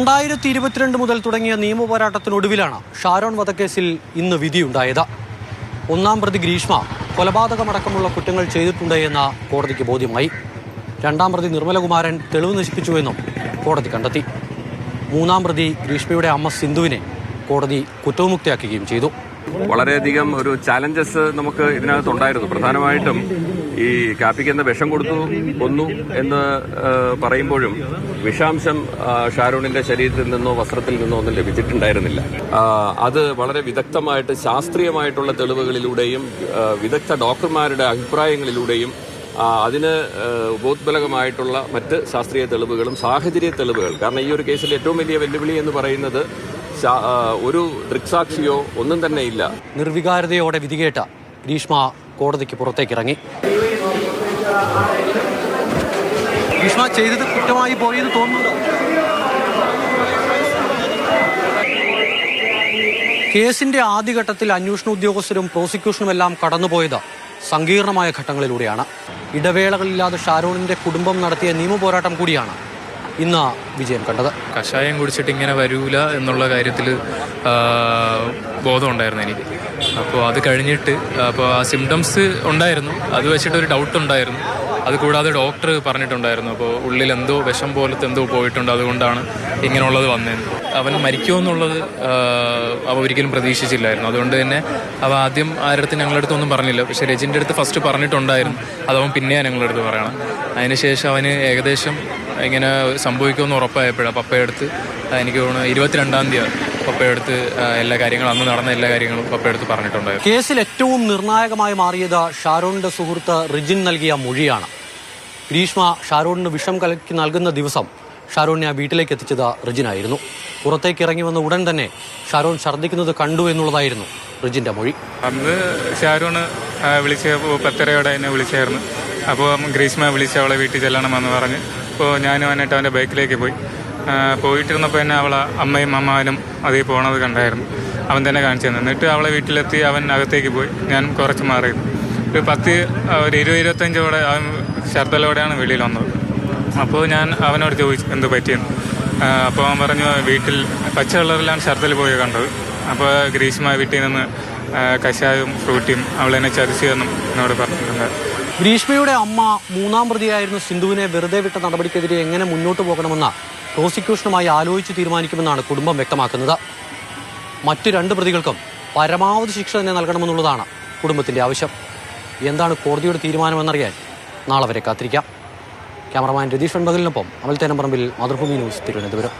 2022 മുതൽ തുടങ്ങിയ നിയമപോരാട്ടത്തിനൊടുവിലാണ് ഷാരോൺ വധക്കേസിൽ ഇന്ന് വിധിയുണ്ടായത്. ഒന്നാം പ്രതി ഗ്രീഷ്മ കൊലപാതകമടക്കമുള്ള കുറ്റങ്ങൾ ചെയ്തിട്ടുണ്ട് എന്ന് കോടതിക്ക് ബോധ്യമായി. രണ്ടാം പ്രതി നിർമ്മലകുമാരൻ തെളിവ് നശിപ്പിച്ചുവെന്നും കോടതി കണ്ടെത്തി. മൂന്നാം പ്രതി ഗ്രീഷ്മയുടെ അമ്മ സിന്ധുവിനെ കോടതി കുറ്റവിമുക്തയാക്കുകയും ചെയ്തു. വളരെയധികം ഒരു ചാലഞ്ചസ് നമുക്ക് ഇതിനകത്തുണ്ടായിരുന്നു. പ്രധാനമായിട്ടും ഈ കാപ്പിക്ക് എന്ന വിഷം കൊന്നു എന്ന് പറയുമ്പോഴും വിഷാംശം ഷാരോണിന്റെ ശരീരത്തിൽ നിന്നോ വസ്ത്രത്തിൽ നിന്നോ ഒന്നും ലഭിച്ചിട്ടുണ്ടായിരുന്നില്ല. അത് വളരെ വിദഗ്ധമായിട്ട് ശാസ്ത്രീയമായിട്ടുള്ള തെളിവുകളിലൂടെയും വിദഗ്ധ ഡോക്ടർമാരുടെ അഭിപ്രായങ്ങളിലൂടെയും അതിന് ഉപോത്ബലകമായിട്ടുള്ള മറ്റ് ശാസ്ത്രീയ തെളിവുകളും സാഹചര്യ തെളിവുകൾ, കാരണം ഈ ഒരു കേസിൽ ഏറ്റവും വലിയ വെല്ലുവിളി എന്ന് പറയുന്നത് ഒരു ദൃക്സാക്ഷിയോ ഒന്നും തന്നെ ഇല്ല. നിർവികാരതയോടെ വിധികേട്ട ഗ്രീഷ്മ കോടതിക്ക് പുറത്തേക്കിറങ്ങി. ഗ്രീഷ്മ ചെയ്തത് കുറ്റമായി പോയെന്ന് തോന്നുന്നു. കേസിന്റെ ആദ്യഘട്ടത്തിൽ അന്വേഷണ ഉദ്യോഗസ്ഥരും പ്രോസിക്യൂഷനുമെല്ലാം കടന്നുപോയത് സങ്കീർണമായ ഘട്ടങ്ങളിലൂടെയാണ്. ഇടവേളകളില്ലാതെ ഷാരോണിന്റെ കുടുംബം നടത്തിയ നിയമപോരാട്ടം കൂടിയാണ് ഇന്ന് വിജയം കണ്ടത്. കഷായം കുടിച്ചിട്ട് ഇങ്ങനെ വരൂല എന്നുള്ള കാര്യത്തിൽ ബോധമുണ്ടായിരുന്നു എനിക്ക്. അപ്പോൾ അത് കഴിഞ്ഞിട്ട് അപ്പോൾ ആ സിംറ്റംസ് ഉണ്ടായിരുന്നു, അത് വെച്ചിട്ടൊരു ഡൗട്ട് ഉണ്ടായിരുന്നു. അതുകൂടാതെ ഡോക്ടർ പറഞ്ഞിട്ടുണ്ടായിരുന്നു അപ്പോൾ ഉള്ളിൽ എന്തോ വിഷം പോലത്തെ എന്തോ പോയിട്ടുണ്ട്, അതുകൊണ്ടാണ് ഇങ്ങനെയുള്ളത് വന്നതെന്ന്. അവൻ മരിക്കുമെന്നുള്ളത് അവ ഒരിക്കലും പ്രതീക്ഷിച്ചില്ലായിരുന്നു. അതുകൊണ്ട് തന്നെ അവ ആദ്യം ആരുടെ ഞങ്ങളുടെ അടുത്തൊന്നും പറഞ്ഞില്ല. പക്ഷേ രജിൻ്റെ അടുത്ത് ഫസ്റ്റ് പറഞ്ഞിട്ടുണ്ടായിരുന്നു, അതവൻ പിന്നെയാണ് ഞങ്ങളുടെ അടുത്ത് പറയണം. അതിനുശേഷം അവന് ഏകദേശം ഇങ്ങനെ സംഭവിക്കുമെന്ന് ഉറപ്പായപ്പോഴാണ് പപ്പയെടുത്ത്, എനിക്ക് തോന്നുന്നു 22-ാം തീയതി പപ്പയെടുത്ത് എല്ലാ കാര്യങ്ങളും, അന്ന് നടന്ന എല്ലാ കാര്യങ്ങളും പപ്പയെടുത്ത് പറഞ്ഞിട്ടുണ്ടായിരുന്നു. കേസിൽ ഏറ്റവും നിർണായകമായി മാറിയത് ഷാരോണിന്റെ സുഹൃത്ത് റിജിൻ നൽകിയ മൊഴിയാണ്. ഗ്രീഷ്മ ഷാരോണിന് വിഷം കലക്കി നൽകുന്ന ദിവസം ഷാരോണിനെ ആ വീട്ടിലേക്ക് എത്തിച്ചത് റിജിനായിരുന്നു. പുറത്തേക്ക് ഇറങ്ങി വന്ന ഉടൻ തന്നെ ഷാരോൺ ഛർദ്ദിക്കുന്നത് കണ്ടു എന്നുള്ളതായിരുന്നു റിജിന്റെ മൊഴി. അന്ന് ഷാരോണ് വിളിച്ച് 10:30 എന്നെ വിളിച്ചായിരുന്നു. അപ്പോൾ ഗ്രീഷ്മ വിളിച്ച് അവളെ വീട്ടിൽ ചെല്ലണമെന്ന് പറഞ്ഞ് അപ്പോൾ ഞാനും വന്നിട്ട് അവൻ്റെ ബൈക്കിലേക്ക് പോയിട്ടിരുന്നപ്പോൾ തന്നെ അവളെ അമ്മയും അമ്മാവനും അതിൽ പോണത് കണ്ടായിരുന്നു. അവൻ തന്നെ കാണിച്ചു തന്നു. എന്നിട്ട് അവളെ വീട്ടിലെത്തി അവൻ അകത്തേക്ക് പോയി. ഞാൻ കുറച്ച് മാറിയിരുന്നു. ഒരു 20-25 അവൻ ഛർദ്ദലോടെയാണ് വെളിയിൽ വന്നത്. അപ്പോൾ ഞാൻ അവനോട് ചോദിച്ചു എന്ത് പറ്റിയെന്ന്. അപ്പോൾ അവൻ പറഞ്ഞു വീട്ടിൽ പച്ച കളറിലാണ് ഛർദ്ദൽ പോയി കണ്ടത്. അപ്പോൾ ഗ്രീഷ്മ വീട്ടിൽ നിന്ന് കഷായവും ഫ്രൂട്ടിയും അവളെന്നെ ചതിച്ചതെന്നും എന്നോട് പറഞ്ഞിട്ടുണ്ട്. ഗ്രീഷ്മയുടെ അമ്മ മൂന്നാം പ്രതിയായിരുന്നു സിന്ധുവിനെ വെറുതെ വിട്ട നടപടിക്കെതിരെ എങ്ങനെ മുന്നോട്ട് പോകണമെന്ന പ്രോസിക്യൂഷനുമായി ആലോചിച്ച് തീരുമാനിക്കുമെന്നാണ് കുടുംബം വ്യക്തമാക്കുന്നത്. മറ്റു 2 പ്രതികൾക്കും പരമാവധി ശിക്ഷ തന്നെ നൽകണമെന്നുള്ളതാണ് കുടുംബത്തിന്റെ ആവശ്യം. എന്താണ് കോടതിയുടെ തീരുമാനമെന്നറിയാൻ നാളെ വരെ കാത്തിരിക്കാം. ക്യാമറമാൻ രതീഷ് വെൺപകലിനൊപ്പം അമൽ തേനമ്പറമ്പിൽ, മാതൃഭൂമി ന്യൂസ്, തിരുവനന്തപുരം.